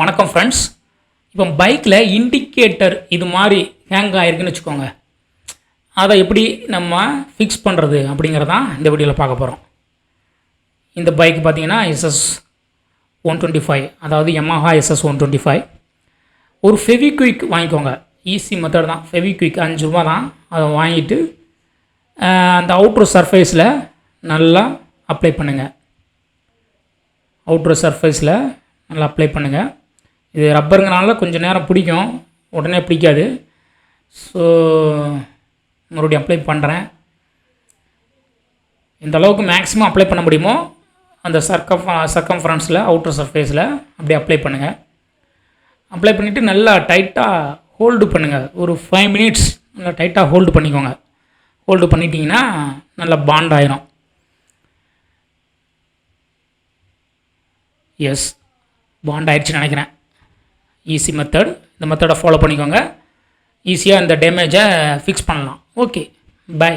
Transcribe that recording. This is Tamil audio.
வணக்கம் ஃப்ரெண்ட்ஸ். இப்போ பைக்கில் இண்டிகேட்டர் இது மாதிரி ஹேங் ஆகிருக்குன்னு வச்சுக்கோங்க. அதை எப்படி நம்ம ஃபிக்ஸ் பண்ணுறது அப்படிங்கிறதான் இந்த வீடியோவில் பார்க்க போகிறோம். இந்த பைக் பார்த்தீங்கன்னா எஸ்எஸ் 125, அதாவது Yamaha எஸ்எஸ் 125. ஒரு ஃபெவிக்விக் வாங்கிக்கோங்க. ஈஸி மெத்தட் தான். ஃபெவிக்விக் 5 ரூபா தான். அதை வாங்கிட்டு அந்த அவுட்ரு சர்ஃபேஸில் நல்லா அப்ளை பண்ணுங்கள். அவுட்ரு சர்ஃபேஸில் நல்லா அப்ளை பண்ணுங்கள். இது ரப்பருங்கனால கொஞ்சம் நேரம் பிடிக்கும், உடனே பிடிக்காது. ஸோ மறுபடியும் அப்ளை பண்ணுறேன். இந்த அளவுக்கு மேக்ஸிமம் அப்ளை பண்ண முடியுமோ அந்த சர்க்கம்ஃபரன்ஸில் அவுட்டர் சர்ஃபேஸில் அப்படியே அப்ளை பண்ணுங்கள். அப்ளை பண்ணிவிட்டு நல்லா டைட்டாக ஹோல்டு பண்ணுங்கள். ஒரு 5 மினிட்ஸ் நல்லா டைட்டாக ஹோல்டு பண்ணிக்கோங்க. ஹோல்டு பண்ணிட்டீங்கன்னா நல்லா பாண்ட் ஆயிரும். எஸ், பாண்ட் ஆயிடுச்சுன்னு நினைக்கிறேன். Easy method. இந்த மெத்தடை ஃபாலோ பண்ணிக்கோங்க. ஈஸியாக இந்த டேமேஜை ஃபிக்ஸ் பண்ணலாம். Okay, by.